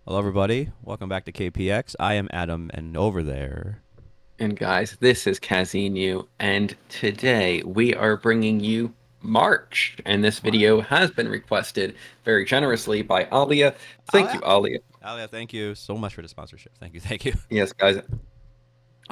Hello, everybody. Welcome back to KPX. I am Adam, and over there. And guys, this is Kazinu, and today we are bringing you March. And this What? video has been requested very generously by Alia. Thank Alia, you, Alia. Alia, thank you so much for the sponsorship. Thank you, thank you. Yes, guys,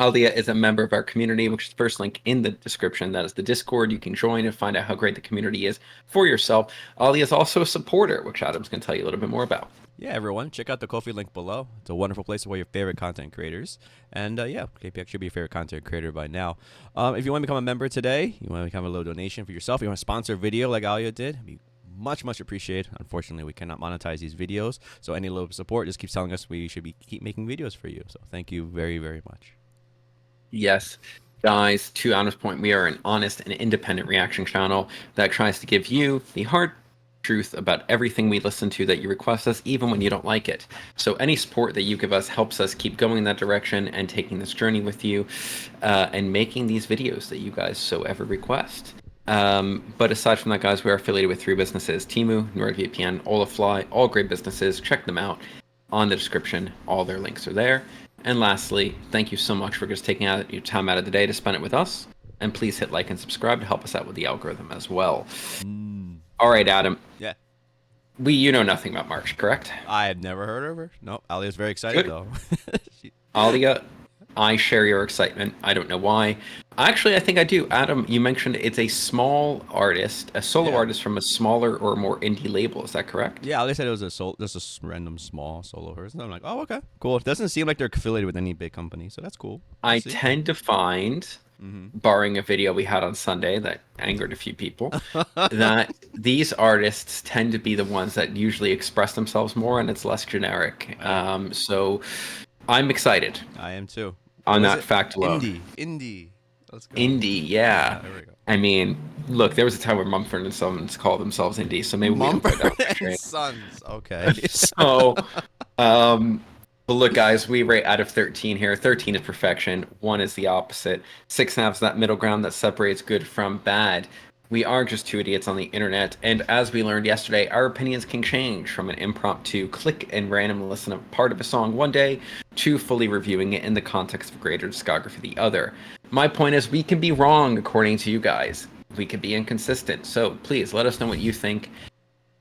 Alia is a member of our community, which is the first link in the description. That is the Discord. You can join and find out how great the community is for yourself. Alia is also a supporter, which Adam's going to tell you a little bit more about. Yeah, everyone, check out the Ko-fi link below. It's a wonderful place for your favorite content creators. And yeah, KPX should be your favorite content creator by now. If you want to become a member today, you want to become a little donation for yourself, you want to sponsor a video like Alia did, it'd be much appreciated. Unfortunately, we cannot monetize these videos, so any little support just keeps telling us we should keep making videos for you. So thank you very much. Yes, guys, to Honest Point, we are an honest and independent reaction channel that tries to give you the hard truth about everything we listen to that you request us, even when you don't like it. So any support that you give us helps us keep going in that direction and taking this journey with you and making these videos that you guys so ever request. But aside from that, guys, we are affiliated with 3 businesses: Temu, NordVPN, Olafly, all great businesses. Check them out on the description. All their links are there. And lastly, thank you so much for just taking out your time out of the day to spend it with us. And please hit like and subscribe to help us out with the algorithm as well. All right, Adam. Yeah. You know nothing about March, correct? I had never heard of her. No, Alia's very excited Good. though. She- Alia, I share your excitement. I don't know why. Actually, I think I do. Adam, you mentioned it's a small artist, a solo yeah. artist from a smaller or more indie label. Is that correct? Yeah, they said it was just a random small solo person. I'm like, oh, okay, cool. It doesn't seem like they're affiliated with any big company, so that's cool. We'll I see. tend to find, barring a video we had on Sunday that angered a few people, that these artists tend to be the ones that usually express themselves more and it's less generic. So I'm excited I am too. on What is that it? fact alone. Indie. Let's go. Indie, yeah. There we go. I mean, look, there was a time where Mumford and Sons called themselves indie, so maybe we don't go down Mumford that and train. Sons. Okay. So, um, but look, guys, we rate out of 13 here. 13 is perfection. 1 is the opposite. 6.5 is that middle ground that separates good from bad. We are just 2 idiots on the internet, and as we learned yesterday, our opinions can change from an impromptu click and random listen of part of a song one day to fully reviewing it in the context of greater discography the other. My point is, we can be wrong according to you guys. We could be inconsistent. So please let us know what you think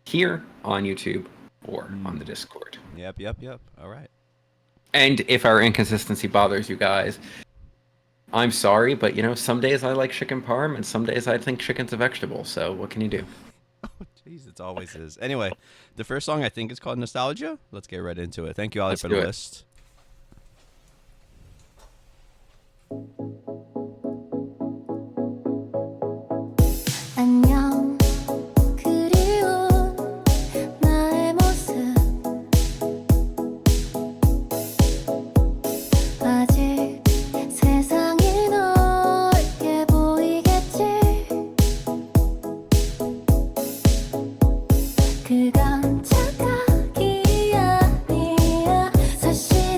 here on YouTube or on the Discord. Yep. All right. And if our inconsistency bothers you guys, I'm sorry, but some days I like chicken parm and some days I think chicken's a vegetable. So what can you do? Oh, jeez, it always is. Anyway, the first song I think is called Nostalgia. Let's get right into it. Thank you, Ali, Let's for the do it. list. 안녕 그리운 나의 모습 아직 세상이 넓게 보이겠지 그건 착각이 아니야 사실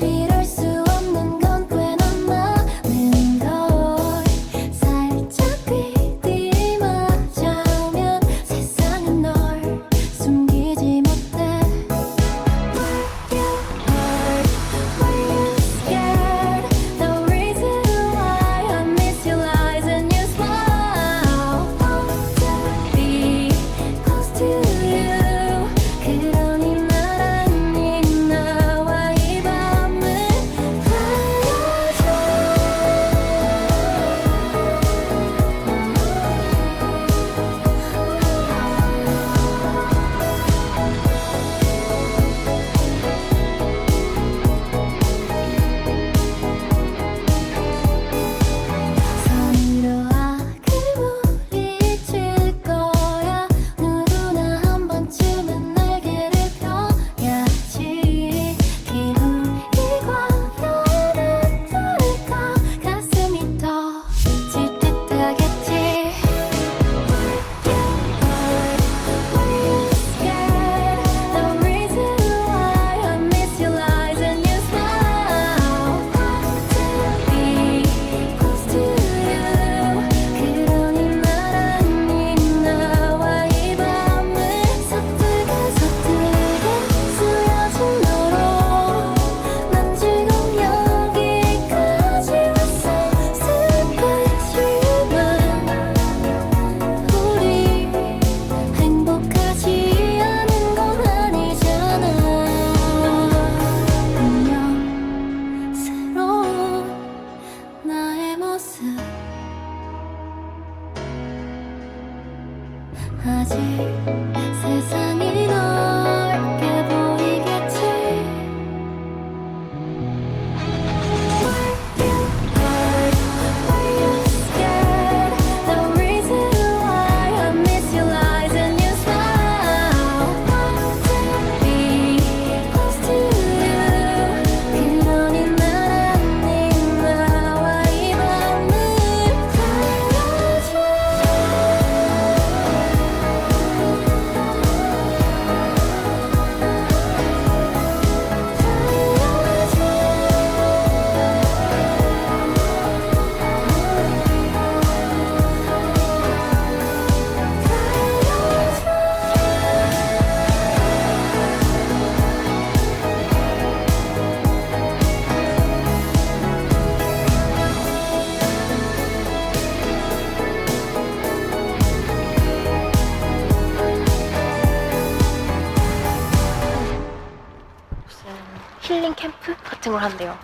힐링 캠프 같은 걸 한대요.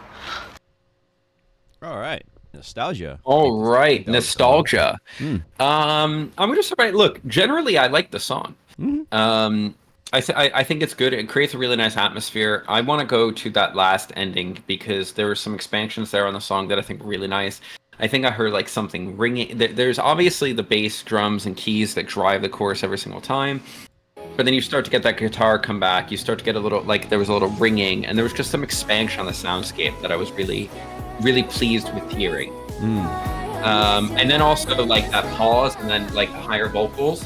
All right. Nostalgia. All right, That was cool. nostalgia. I'm gonna say, look, generally I like the song. I think it's good. It creates a really nice atmosphere. I want to go to that last ending because there were some expansions there on the song that I think were really nice. I think I heard like something ringing. There's obviously the bass, drums, and keys that drive the chorus every single time. But then you start to get that guitar come back. You start to get a little, like, there was a little ringing, and there was just some expansion on the soundscape that I was really, really pleased with hearing. And then also like that pause and then like the higher vocals.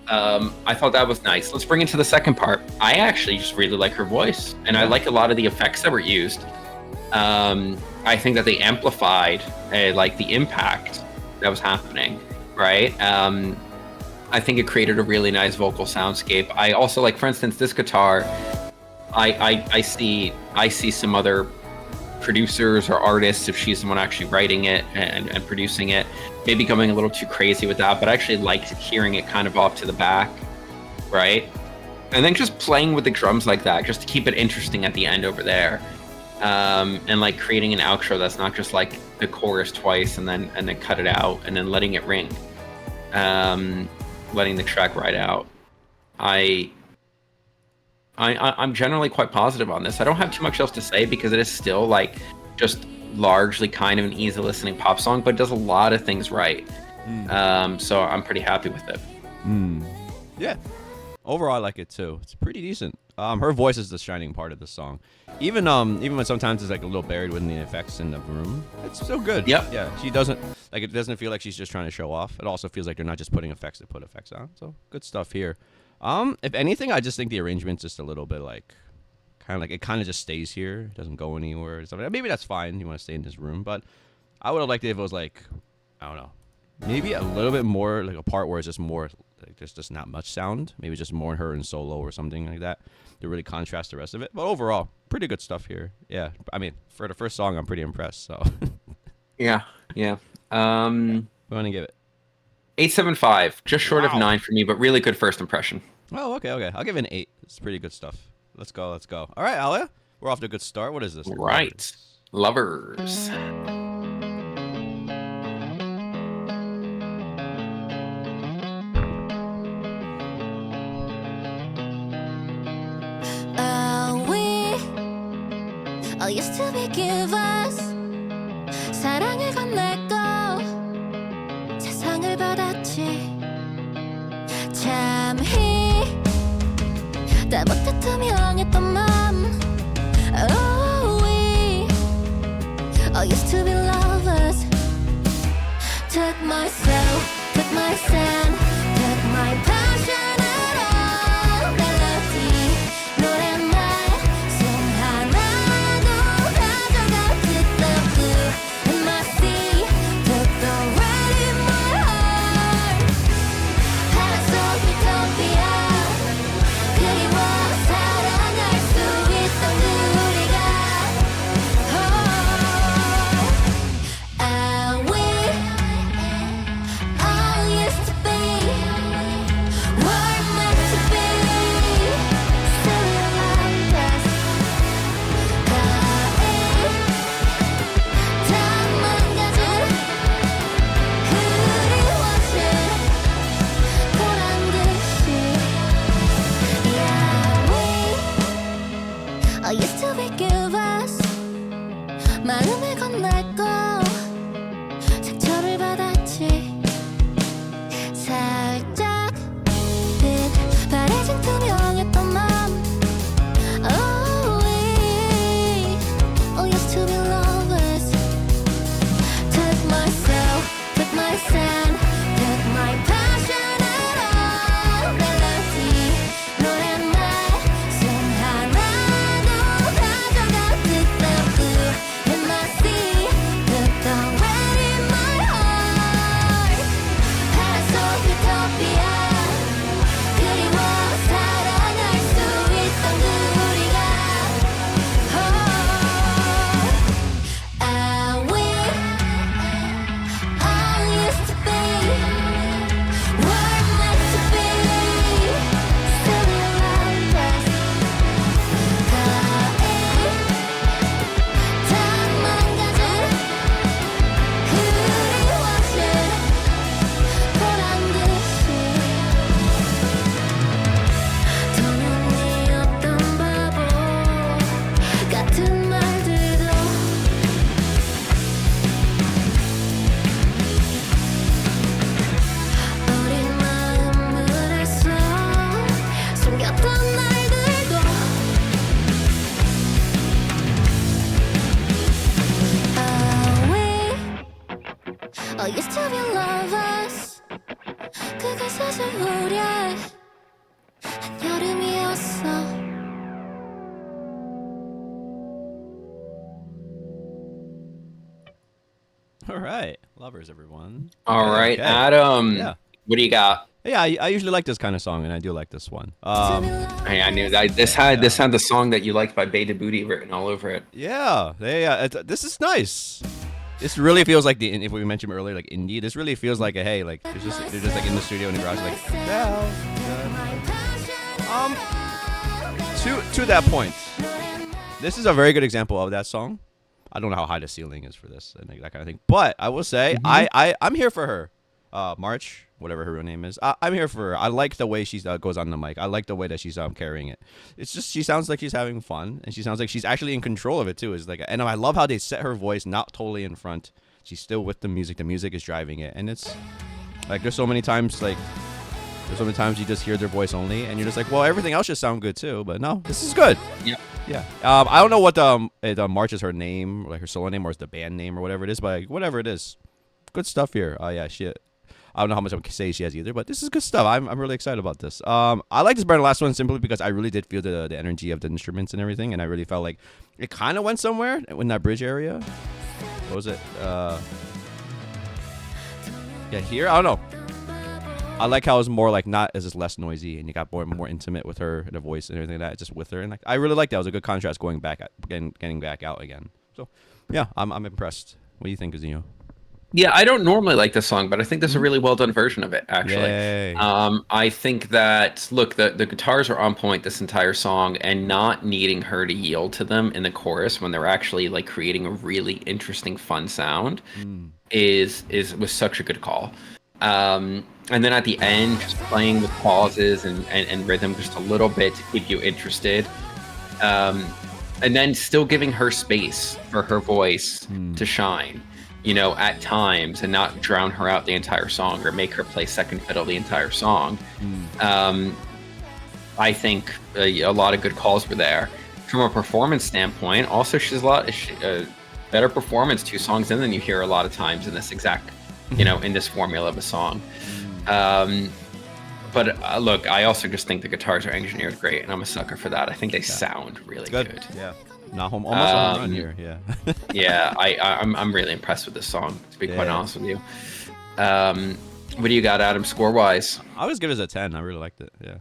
I thought that was nice. Let's bring it to the second part. I actually just really like her voice, and I like a lot of the effects that were used. I think that they amplified like the impact that was happening, right? I think it created a really nice vocal soundscape. I also like, for instance, this guitar. I see some other producers or artists, if she's the one actually writing it and producing it, maybe going a little too crazy with that. But I actually liked hearing it kind of off to the back, right? And then just playing with the drums like that, just to keep it interesting at the end over there. And like creating an outro that's not just like the chorus twice and then cut it out and then letting it ring. Letting the track ride out. I'm generally quite positive on this. I don't have too much else to say because it is still like just largely kind of an easy listening pop song, but it does a lot of things right. So I'm pretty happy with it. Yeah. Overall, I like it too. It's pretty decent. Her voice is the shining part of the song. Even when sometimes it's like a little buried within the effects in the room, it's still good. Yep. Yeah. She doesn't like, it doesn't feel like she's just trying to show off. It also feels like they're not just putting effects to put effects on. So good stuff here. If anything, I just think the arrangement's just a little bit like, it kind of just stays here. It doesn't go anywhere. Maybe that's fine. You want to stay in this room, but I would have liked it if it was like, I don't know, maybe a little bit more like a part where it's just more like there's just not much sound. Maybe just more her in solo or something like that to really contrast the rest of it. But overall, pretty good stuff here. Yeah, I mean, for the first song, I'm pretty impressed. So Yeah. we want to give it 8.75, just short of Wow. 9 for me, but really good first impression. Oh, okay. I'll give it an 8. It's pretty good stuff. Let's go. All right, Alia, we're off to a good start. What is this? Right. Lovers. We all used to be givers. 사랑을 건넸고 세상을 받았지. 잠히 다 못해 투명했던 맘. Oh, we all used to be lovers. Took myself, took my sand, took my passion and all melody. 노랫말 손 하나도 가져가. Took the blue in my sea, took the red in my heart. 하나 속 utopia. 그리워 사랑할 수 있던 우리가. And we all used to be, were meant to be. Still around us. 다 망가진 그리워진 보란듯이. Yeah, we all used to be givers. 마음을 건넸고 상처를 받았지. 살짝 바래진 투명했던 맘. Oh, we all used to be lovers. Took myself, took my sand, took my passion and all melody. 노랫말 손 하나도 가져가. Took the blue in my sea, took used to be lovers. 그건 사실 우리의 한여름이었어. All right, lovers, everyone. All right, Okay. Adam. Yeah. What do you got? Yeah, I usually like this kind of song, and I do like this one. Hey, I knew that this had the song that you liked by Beta Booty written all over it. Yeah, this is nice. This really feels like if we mentioned earlier, like indie. This really feels like they're just like in the studio in the garage, like to that point. This is a very good example of that song. I don't know how high the ceiling is for this and like that kind of thing, but I will say I'm here for her. March, whatever her real name is. I'm here for her. I like the way she goes on the mic. I like the way that she's carrying it. It's just she sounds like she's having fun, and she sounds like she's actually in control of it too. Is like, and I love how they set her voice not totally in front. She's still with the music. The music is driving it, and it's like there's so many times you just hear their voice only, and you're just like, well, everything else should sound good too. But no, this is good. Yep. Yeah. I don't know what March is her name, like her solo name, or is the band name, or whatever it is. But like, whatever it is, good stuff here. Yeah, shit. I don't know how much I can say she has either, but this is good stuff. I'm really excited about this. I like this better than the last one simply because I really did feel the energy of the instruments and everything, and I really felt like it kind of went somewhere in that bridge area. What was it? Yeah, here? I don't know. I like how it's more like not as less noisy, and you got more intimate with her and her voice and everything like that, just with her. And like I really like that. It was a good contrast getting back out again. So yeah, I'm impressed. What do you think, Gazino? Yeah, I don't normally like this song, but I think this is a really well done version of it, actually. Yay. I think that, look, the guitars are on point this entire song, and not needing her to yield to them in the chorus when they're actually like creating a really interesting, fun sound was such a good call. And then at the end, just playing with pauses and rhythm just a little bit to keep you interested. And then still giving her space for her voice to shine. You know, at times, and not drown her out the entire song or make her play second fiddle the entire song. I think a lot of good calls were there. From a performance standpoint, also she's a better performance 2 songs in than you hear a lot of times in this exact, in this formula of a song. But look, I also just think the guitars are engineered great, and I'm a sucker for that. I think they sound really good. Yeah. Not home, almost home run here. Yeah. Yeah, I'm really impressed with this song, to be quite honest with you. What do you got, Adam, score wise? I always give it a 10. I really liked it. Yeah.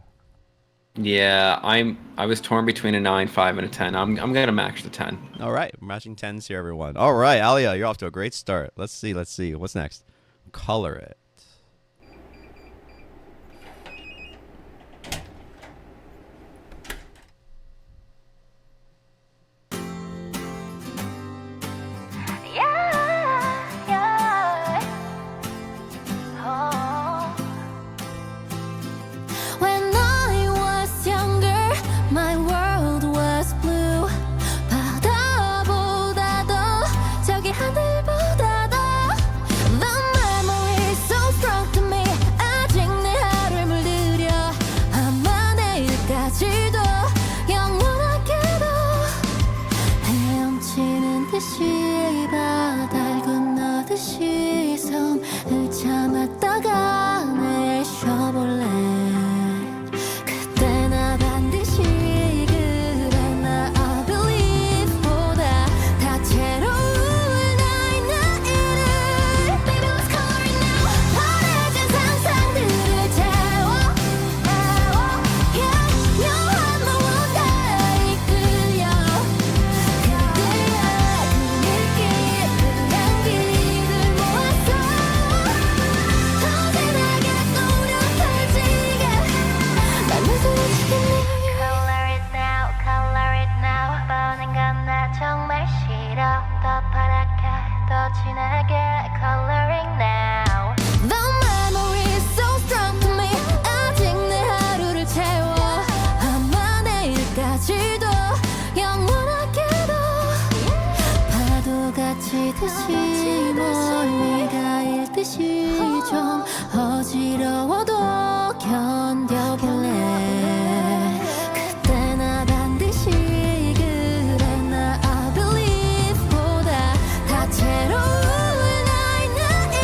Yeah, I was torn between a 9, 5, and a 10. I'm gonna match the 10. All right, we're matching 10s here, everyone. All right, Alia, you're off to a great start. Let's see. What's next? Color it. When I was younger, my world was blue. 바다보다도 저기 하늘보다도 The memory is so strong to me. 아직 내 하루를 물들여 아마 내일까지도 영원하게도 헤엄치는 듯이 바다를 건너듯이 손을 참았다가 내일 쉬어볼래. 그때나 반드시 그래 나 I believe 보다 다채로운 나의 나이를 Baby let's color it now. 바래진 상상들을 채워 묘한 무언가에 이끌려 그대의 그 향기를 모았어. 더 진하게 떠오르 펼치게 날 무서워지겠네. Color it now 보는 건 나 정말 싫어. 더 파랗게 더 진하게 Coloring now. The memory is so strong to me. 아직 내 하루를 채워 아마 내일까지도 영원하게도 파도같이 듯이 멀미가 일듯이 좀 어지러워도 견뎌볼래. 그때나 반드시 그래 나 I believe 보다 다채로운 나의 나이를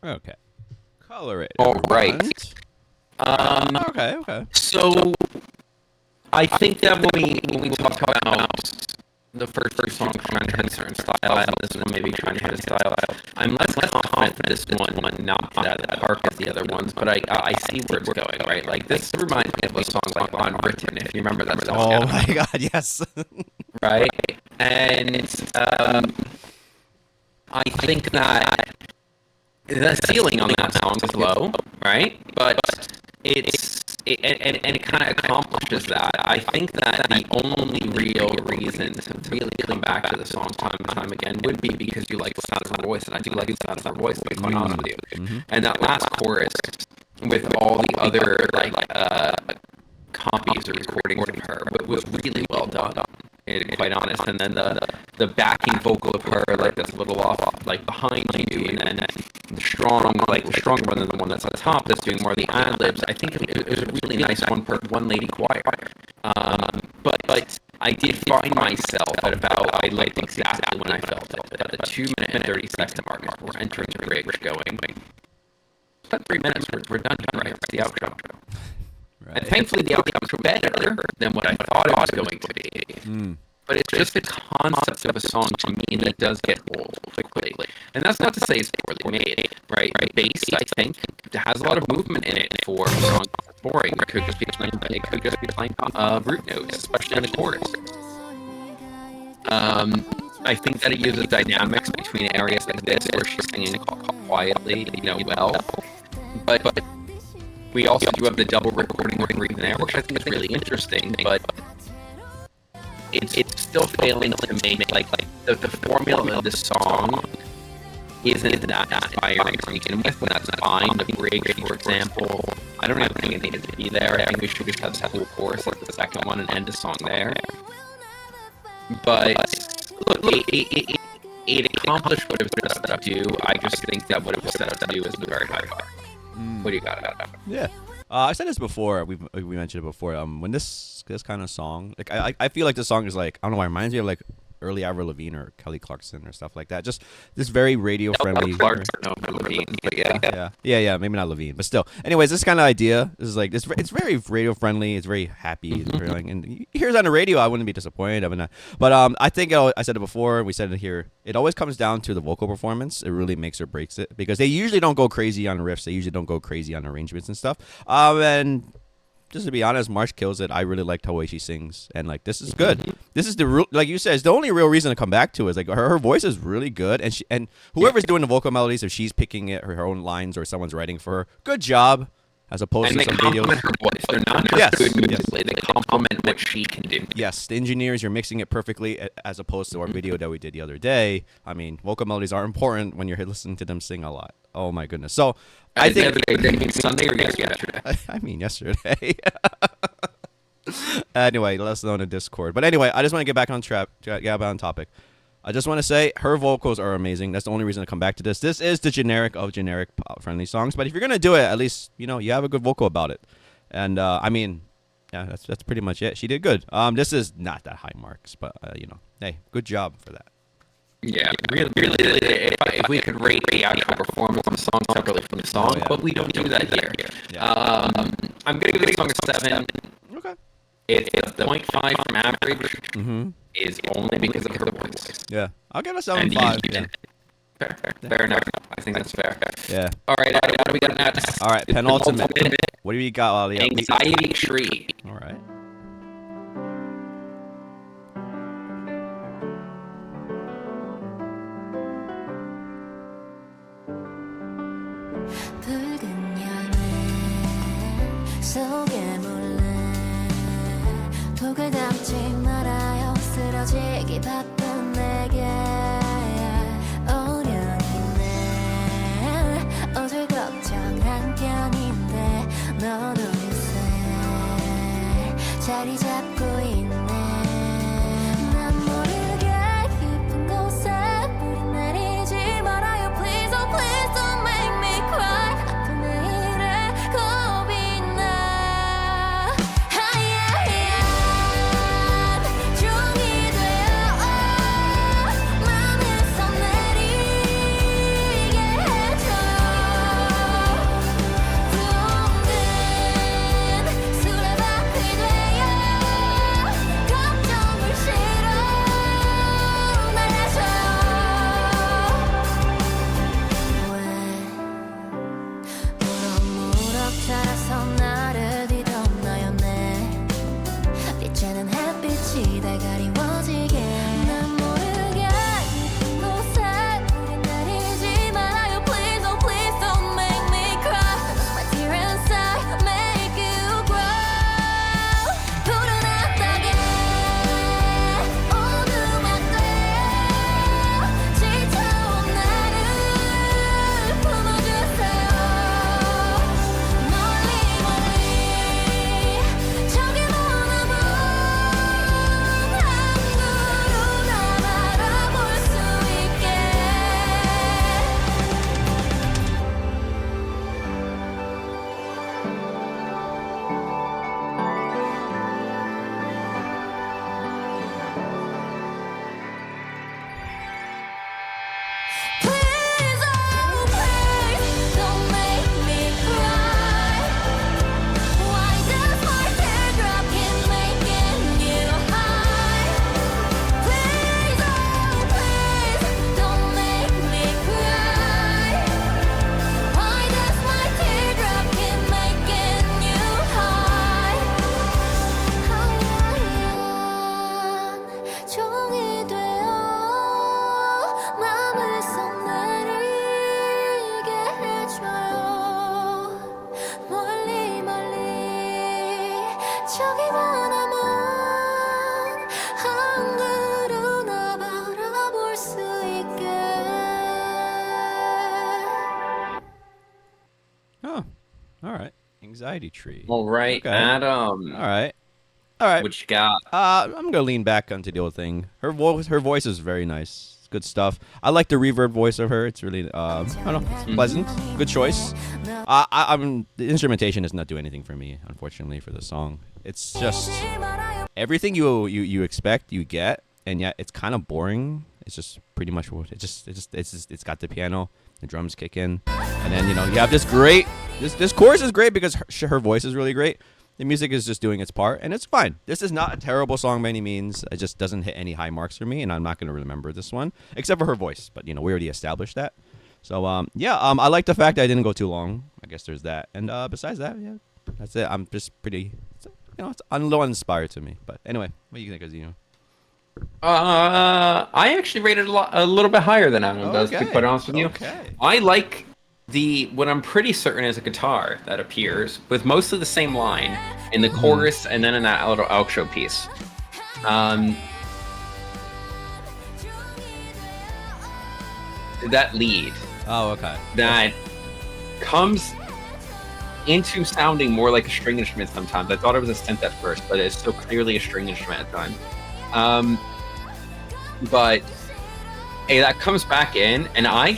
Okay. Color it. All right. Okay. So I think that when we talk about the first song trying to hit a certain style, and this one maybe trying to hit a style, I'm less confident that this one knocked it out of the park as the other ones, but I see where it's going, right? Like, this reminds me of a song like Unwritten, if you remember that song. Oh my god, yes. Right? And I think that the ceiling on that song is low, right? But it kind of accomplishes that. I think that the only real reason to really come back to the song time and time again would be because you like the sound of her voice, and I do like the sound of her voice, to be quite honest with you. And that last chorus, with all the other copies or recordings of her, was really well done. Quite honest, and then the backing vocal of her, like that's a little off, like behind you, and then the stronger one than the one that's on top, that's doing more of the ad libs. I think it was a really nice one lady choir. But I did find myself at I liked exactly when I felt it. At the 2-minute and 30-second mark, we're entering the bridge, going. About 3 minutes, we're done. Right, it's the outro. Right. And thankfully, the outcome's better than what I thought it was going to be. But it's just the concept of a song to me that does get old quickly. And that's not to say it's poorly made, right? The bass, I think, has a lot of movement in it for a song that's boring. It could just be playing root notes, especially in the chorus. I think that it uses dynamics between areas like this, where she's singing quietly, well. But we also do have the double recording in there, which I think is really interesting, but it's still failing to make the formula of the song isn't that inspiring to begin with, and that's fine. The bridge, for example, I don't even think it needed to be there. I think we should just have the whole chorus like the second one and end the song there. But look, it accomplished what it was set up to do. I just think that what it was set up to do is the very high bar. What do you got about that? Yeah. I said this before. We mentioned it before. When this kind of song, like I feel like this song is like, I don't know why, it reminds me of like early Avril Lavigne or Kelly Clarkson or stuff like that. Just this very radio friendly. Yeah. Maybe not Levine, but still. Anyways, this kind of idea is like this. It's very radio friendly. It's very happy. It's very, and you hear it on the radio, I wouldn't be disappointed of it. But I think I said it before. We said it here. It always comes down to the vocal performance. It really makes or breaks it, because they usually don't go crazy on riffs. They usually don't go crazy on arrangements and stuff. And just to be honest, Marsh kills it. I really liked the way she sings, and like this is good. This is like you said, it's the only real reason to come back to it. Is like her voice is really good, and whoever's doing the vocal melodies, if she's picking it, her own lines, or someone's writing for her, good job. As opposed to some videos. And they compliment her voice. They're not just good musically. They compliment what she can do. Yes, the engineers, you're mixing it perfectly, as opposed to our video that we did the other day. I mean, vocal melodies are important when you're listening to them sing a lot. Oh my goodness. So I think Sunday or yesterday. I mean yesterday. Anyway, let us know in the Discord. But anyway, I just want to get back on topic. I just want to say her vocals are amazing. That's the only reason to come back to this. This is the generic of generic pop-friendly songs. But if you're gonna do it, at least you have a good vocal about it. And I mean, yeah, that's pretty much it. She did good. This is not that high marks, but hey, good job for that. Yeah, really, if we could rate the actual performance of the song separately from the song, but we don't do that here. Yeah. I'm gonna give the song a 7. Okay. It's the 0.5 from average. Is only because of her voice. Yeah, I'll give it a 7.5. Yeah. Fair enough. I think that's fair. Yeah. All right, Adam, what do we got next? All right, penultimate. What do we got, Ali? Anxiety Tree. All right. 쓰러지기 바쁜 내게 어려운데 어쩔 걱정한 편인데 너도 있어 자리 잡고 있네 난 모르게 깊은 곳에 뿌리 내리지 말아요 please oh please don't make me cry 아픈 내일에 겁이 나 맘에서 내리게 해줘 저기만 하면 한글으로 바라볼 수 있게. Oh, all right. Anxiety tree. All right, Okay. Adam. All right. All right. What you got? I'm gonna lean back onto the old thing. Her voice is very nice. It's good stuff. I like the reverb voice of her. It's really, I don't know, it's pleasant. Good choice. The instrumentation does not do anything for me, unfortunately, for the song. It's just everything you expect, you get, and yet it's kind of boring. It's just pretty much what it's got the piano, the drums kick in, and then you have this great this chorus is great because her voice is really great. The music is just doing its part, and it's fine. This is not a terrible song by any means. It just doesn't hit any high marks for me, and I'm not going to remember this one, except for her voice. But, we already established that. So, I like the fact that I didn't go too long. I guess there's that. And besides that, yeah, that's it. I'm just pretty, it's a little uninspired to me. But anyway, what do you think, Azino? I actually rated a little bit higher than Adam does, to be quite honest with you. Okay. I like what I'm pretty certain is a guitar that appears with mostly the same line in the chorus and then in that little outro piece. That lead Oh, okay. that comes into sounding more like a string instrument sometimes. I thought it was a synth at first, but it's so clearly a string instrument at the time. But hey, that comes back in, and I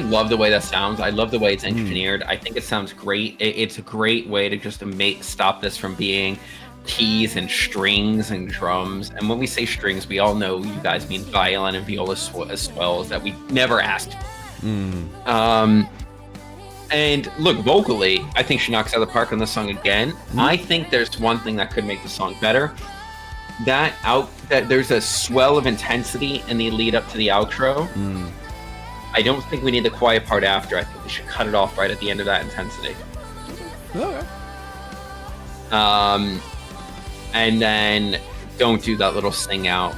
love the way that sounds. I love the way it's engineered. I think it sounds great. It's a great way to just stop this from being keys and strings and drums. And when we say strings, we all know you guys mean violin and viola swells that we never asked. And look, vocally, I think she knocks out of the park on this song again. I think there's one thing that could make the song better. That there's a swell of intensity in the lead up to the outro. I don't think we need the quiet part after. I think we should cut it off right at the end of that intensity. Okay. And then don't do that little sing out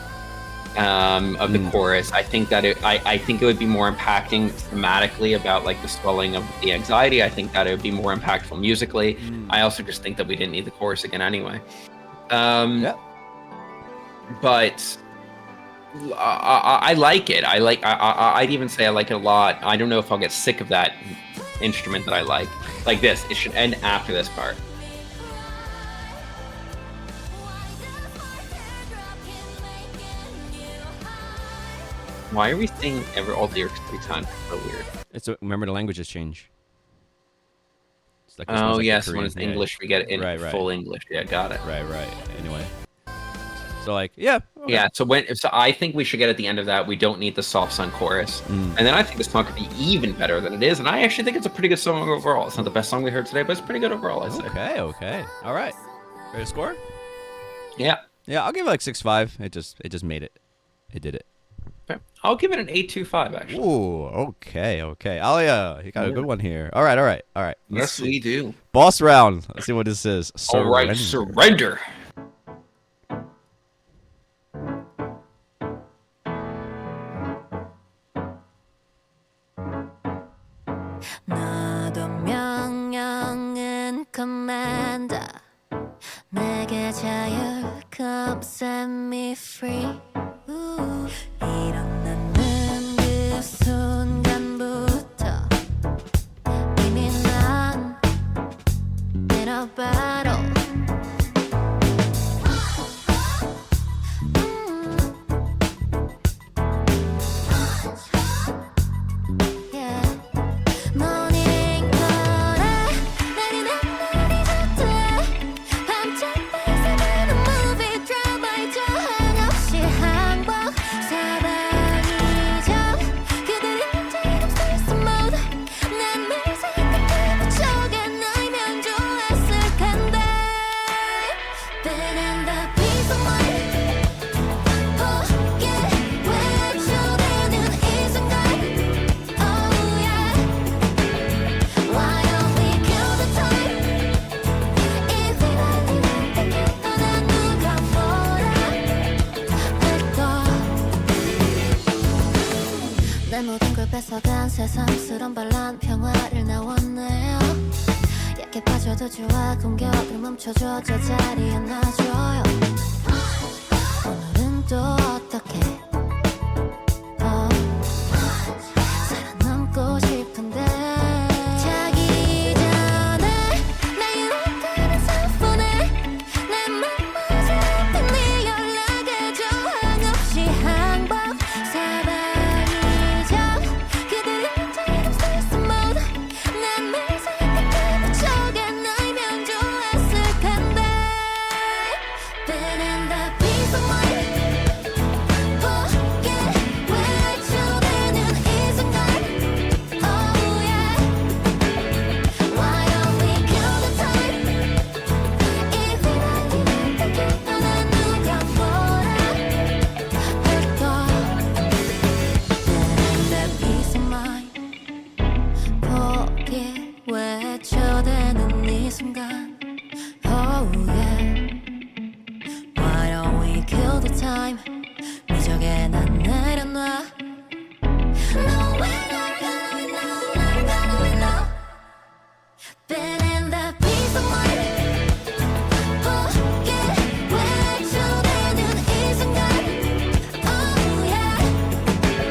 of the chorus. I think that I think it would be more impacting thematically about like the swelling of the anxiety. I think that it would be more impactful musically. I also just think that we didn't need the chorus again anyway. But I like it. I'd even say I like it a lot. I don't know if I'll get sick of that instrument that I like. Like this, it should end after this part. Why are we saying all the lyrics 3 times? It's so weird. Remember the languages change. It's like Oh like yes, when Korean. it's English, we get it in Right. full English. Yeah, got it. Right. Anyway. So like, yeah. Okay. Yeah, so I think we should get at the end of that. We don't need the soft sun chorus, and then I think the song could be even better than it is. And I actually think it's a pretty good song overall. It's not the best song we heard today, but it's pretty good overall. I say. Okay. All right. Ready to score? Yeah. Yeah, I'll give it like 6.5. It just made it. It did it. Okay. I'll give it an 8.25 actually. Ooh. Okay. Alia, you got a good one here. All right. Yes, we do. Boss round. Let's see what this is. All right, surrender. 나도 명령은 commander. 내게 자유, come set me free. 일어나는 그 순간부터 이미 난 in a battle. 내 모든 걸 뺏어간 새삼스런 반란 평화를 나왔네요. 약해 빠져도 좋아 공격으로 멈춰줘 저 자리에 놔줘요 오늘은 또 어떻게 살아남고 싶은데 자기 전에 나 유혹하는 사폰에 내 맘마저 네 연락해줘 한없이 항복 사방이죠 그들이 time stress mode 난 매일 생각해 저게 너이면 좋았을 텐데 Been in the peace of mind 포기에 외쳐대는 이 순간 Oh yeah Why don't we kill the time 이 휘날리는 듯 너는 누가 뭐라 할까 Been in the peace of mind 포기에 외쳐대는 이 순간 Oh yeah Why don't we kill the time 무적에 난 내려놔 No way 나를 가라 we know 나를 가라 we know Been in the peace of mind 포기에 외쳐대는 이 순간 Oh yeah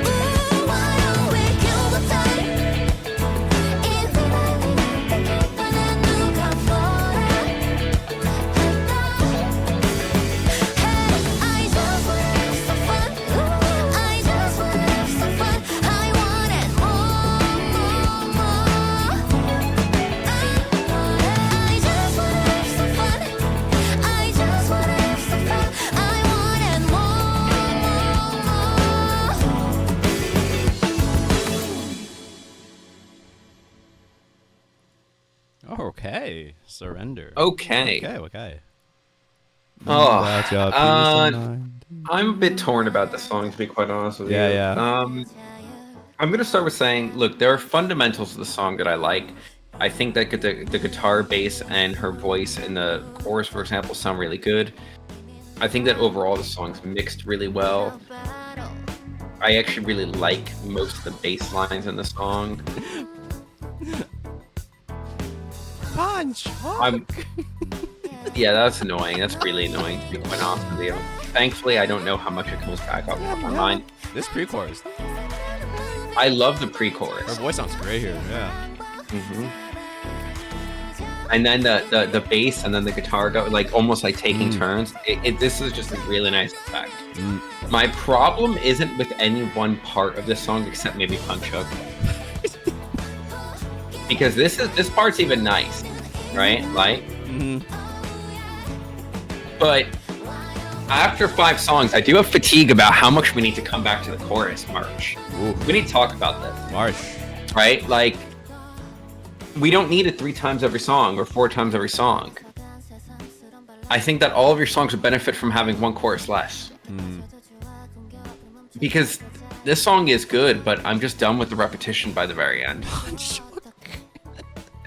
Ooh, Why don't we kill the time 이 휘날리는 듯 너는 누가 뭐라 할까 I just wanna have some fun. I just wanna have some fun. I want it more, more, more. I just wanna have some fun. I just wanna have some fun. I want it more, more. Okay, surrender. Okay. Okay. Oh, That's your peace of mind. I'm a bit torn about the song, to be quite honest with you. Yeah. I'm going to start with saying, look, there are fundamentals of the song that I like. I think that the guitar, bass, and her voice in the chorus, for example, sound really good. I think that overall the song's mixed really well. I actually really like most of the bass lines in the song. Punch. Yeah, that's annoying. That's really annoying, to be quite honest with you. Thankfully, I don't know how much it comes back off of my mind. This pre-chorus. I love the Her pre-chorus. voice sounds great here. Yeah. hmm And then the bass and then the guitar go like almost like taking turns. This is just a really nice effect. My problem isn't with any one part of this song except maybe Punch Hook. Because this part's even nice, right? Like, but after 5 songs, I do have fatigue about how much we need to come back to the chorus, March. Ooh. We need to talk about this, Marsh. right? Like, we don't need it 3 times every song or 4 times every song. I think that all of your songs would benefit from having 1 chorus less. Because this song is good, but I'm just done with the repetition by the very end.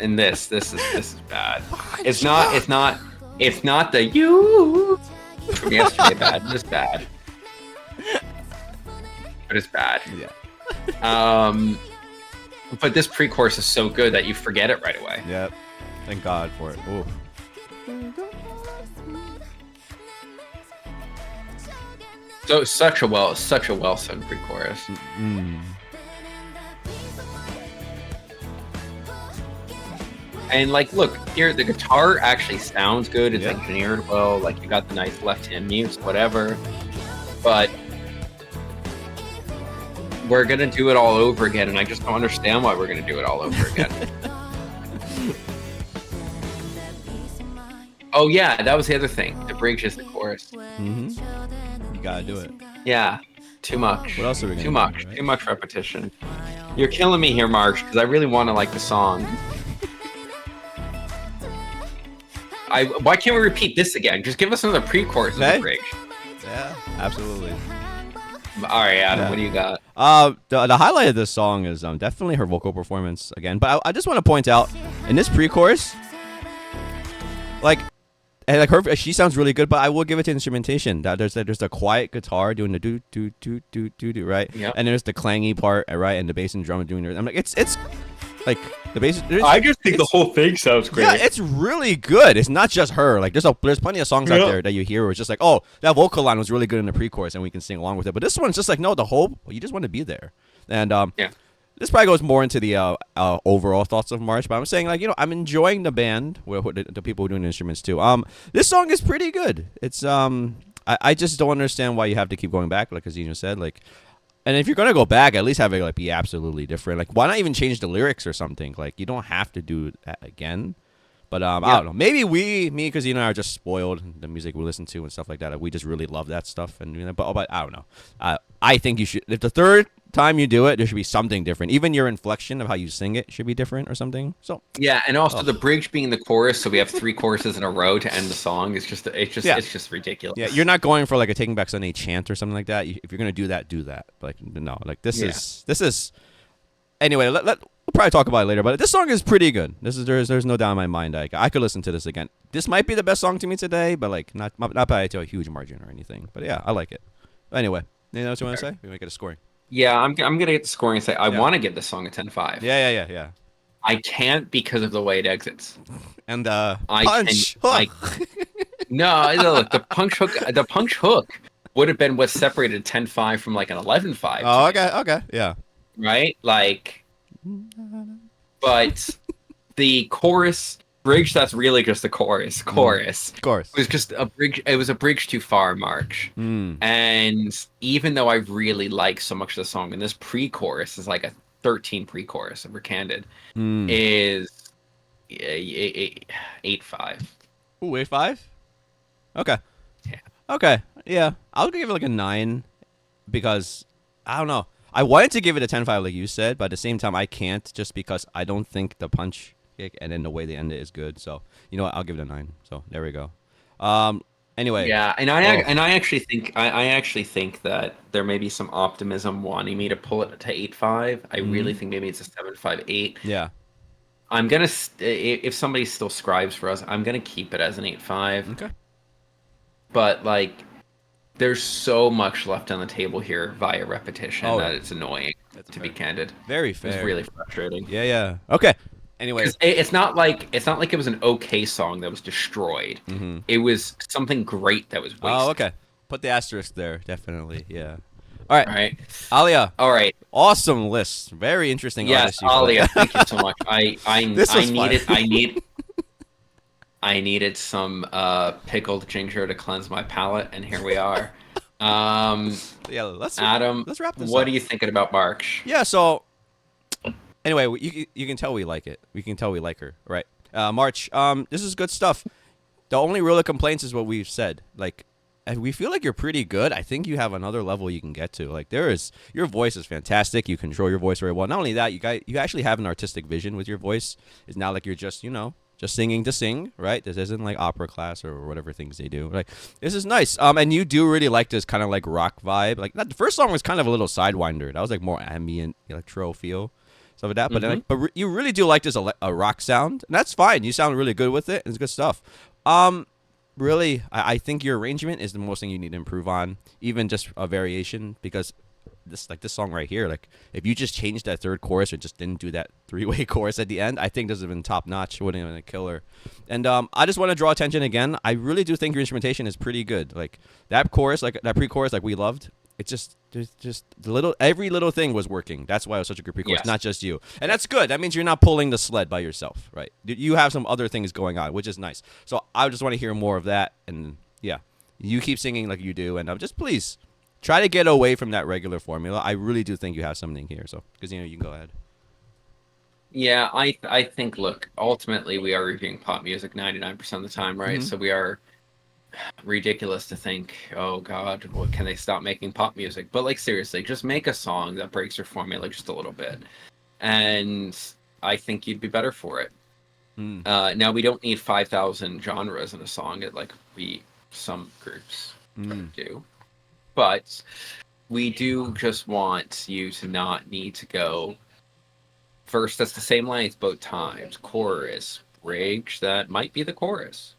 And this is bad. It's not the you from yesterday bad. It's bad. But it's bad. Yeah. But this pre-chorus is so good that you forget it right away. Yep. Thank God for it. Ooh. So such a well sung pre-chorus. And like, look here, the guitar actually sounds good. It's engineered well. Like, you got the nice left-hand mutes, whatever. But we're gonna do it all over again, and I just don't understand why we're gonna do it all over again. Oh yeah, that was the other thing. The bridge is the chorus. You gotta do it. Yeah, too much. What else are we gonna Too do, much. right? Too much repetition. You're killing me here, Marsh, because I really want to like the song. Why can't we repeat this again? Just give us another pre-chorus of the Okay. bridge. Yeah, absolutely. All right, Adam, Yeah. what do you got? The highlight of this song is definitely her vocal performance again. But I just want to point out in this pre-chorus, like her, she sounds really good. But I will give it to instrumentation. That there's the quiet guitar doing the do do do do do do right, Yep. and there's the clangy part right, and the bass and drum doing it. I'm like it's Like the bass. I just think the whole thing sounds great. Yeah, it's really good. It's not just her. Like there's plenty of songs out there that you hear where it's just like, oh, that vocal line was really good in the pre-chorus and we can sing along with it. But this one's just like, no, you just want to be there. And this probably goes more into the overall thoughts of March. But I'm saying like, I'm enjoying the band, the people who are doing the instruments too. This song is pretty good. It's I just don't understand why you have to keep going back, like Azina said, like. And if you're gonna go back, at least have it like be absolutely different. Like, why not even change the lyrics or something? Like, you don't have to do that again. But I don't know. Maybe me, because you and I are just spoiled. The music we listen to and stuff like that. Like, we just really love that stuff. And but I don't know. I think you should. If the third time you do it, there should be something different. Even your inflection of how you sing it should be different or something. So yeah, and also the bridge being the chorus, so we have 3 choruses in a row to end the song. It's just ridiculous. Yeah, you're not going for like a Taking Back Sunday chant or something like that. If you're gonna do that, do that. Like no, like this is. Anyway, we'll probably talk about it later. But this song is pretty good. There's no doubt in my mind. I could listen to this again. This might be the best song to me today, but like not by to a huge margin or anything. But yeah, I like it. Anyway, anything else you want to say? We might get a scoring. Yeah, I'm gonna get the scoring and say I want to give this song a 10-5. Yeah. I can't because of the way it exits. And punch. No, look, the punch hook would have been what separated 10-5 from like an 11-5. Oh, okay, yeah. Right, like, but the chorus bridge, that's really just the chorus. It was just a bridge. It was a bridge too far, March. And even though I really like so much of the song, and this pre-chorus is like a 13 pre-chorus, if we're candid, is 8-5. Ooh, 8-5. Okay. Yeah. Okay. Yeah, I was gonna give it like a 9 because I don't know. I wanted to give it a 10-5 like you said, but at the same time I can't just because I don't think the punch kick and then the way they end it is good. So you know what? I'll give it a 9. So there we go. Anyway. Yeah, and I actually think that there may be some optimism wanting me to pull it to 8-5. I really think maybe it's a 7-5-8. Yeah. I'm gonna if somebody still scribes for us, I'm gonna keep it as an 8-5. Okay. But like, there's so much left on the table here via repetition that it's annoying. To be candid, very fair. It's really frustrating. Yeah. Okay. Anyway, it's not like it was an okay song that was destroyed. It was something great that was wasted. Oh, okay. Put the asterisk there. Definitely. Yeah. All right. All right. Alia. All right. Awesome list. Very interesting. Yes, Alia. Thank you so much. I needed some pickled ginger to cleanse my palate, and here we are. Yeah, let's wrap this what up. are you thinking about March? Yeah, so anyway, you can tell we like it. We can tell we like her, right? March, this is good stuff. The only real complaints is what we've said. Like, we feel like you're pretty good. I think you have another level you can get to. Like, your voice is fantastic. You control your voice very well. Not only that, you actually have an artistic vision with your voice. It's not like you're just singing to sing, right? This isn't like opera class or whatever things they do. Like, this is nice. And you do really like this kind of like rock vibe. Like, the first song was kind of a little sidewinder. That was like more ambient electro feel, stuff like that. But but you really do like this a rock sound, and that's fine. You sound really good with it. It's good stuff. Really, I think your arrangement is the most thing you need to improve on, even just a variation, because this song right here, like if you just changed that third chorus or just didn't do that 3-way chorus at the end, I think this would have been top notch. Wouldn't have been a killer. And I just want to draw attention again. I really do think your instrumentation is pretty good. Like that chorus, like that pre-chorus, like we loved. It's just every little thing was working. That's why it was such a good pre-chorus, not just you. And that's good. That means you're not pulling the sled by yourself, right? You have some other things going on, which is nice. So I just want to hear more of that. And yeah, you keep singing like you do, and just please try to get away from that regular formula. I really do think you have something here. So because you can go ahead. Yeah, I think. Look, ultimately we are reviewing pop music 99% of the time, right? So we are. Ridiculous to think, oh god, what can they stop making pop music? But like seriously, just make a song that breaks your formula just a little bit, and I think you'd be better for it. Now we don't need 5,000 genres in a song, like some groups do, but we do just want you to not need to go first. That's the same length both times. Chorus, bridge. That might be the chorus.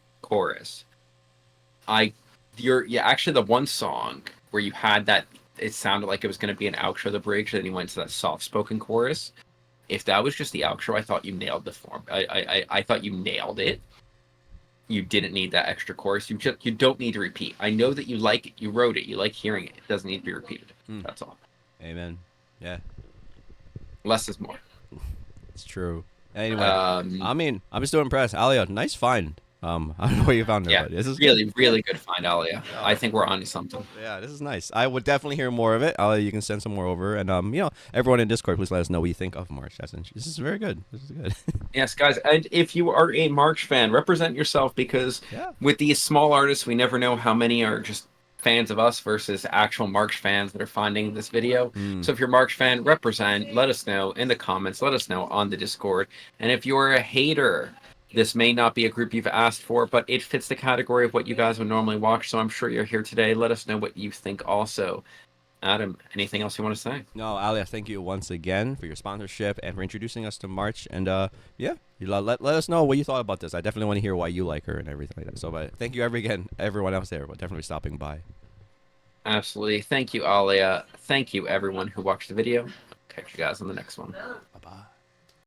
Actually the one song where you had that, it sounded like it was going to be an outro of the bridge, then you went to that soft spoken chorus. if that was just the outro, I thought you nailed the form. I thought you nailed it. You didn't need that extra chorus. You don't need to repeat. I know that you like it. You wrote it. You like hearing it. It doesn't need to be repeated. That's all. Amen. Yeah. Less is more. It's true. Anyway, I mean, I'm still impressed. Alia, nice find. I don't know where you found her, Yeah, but this is really, really good find, Alia. I think we're onto something. Yeah, this is nice. I would definitely hear more of it. Alia, you can send some more over, and everyone in Discord, please let us know what you think of March. This is very good. This is good. Yes, guys, and if you are a March fan, represent yourself, because with these small artists, we never know how many are just fans of us versus actual March fans that are finding this video. So if you're a March fan, represent. Let us know in the comments. Let us know on the Discord. And if you're a hater, this may not be a group you've asked for, but it fits the category of what you guys would normally watch. So I'm sure you're here today. Let us know what you think also. Adam, anything else you want to say? No, Alia, thank you once again for your sponsorship and for introducing us to March. And let us know what you thought about this. I definitely want to hear why you like her and everything like that. So, but thank you everyone else there, but definitely stopping by. Absolutely. Thank you, Alia. Thank you, everyone who watched the video. Catch you guys on the next one. Bye-bye.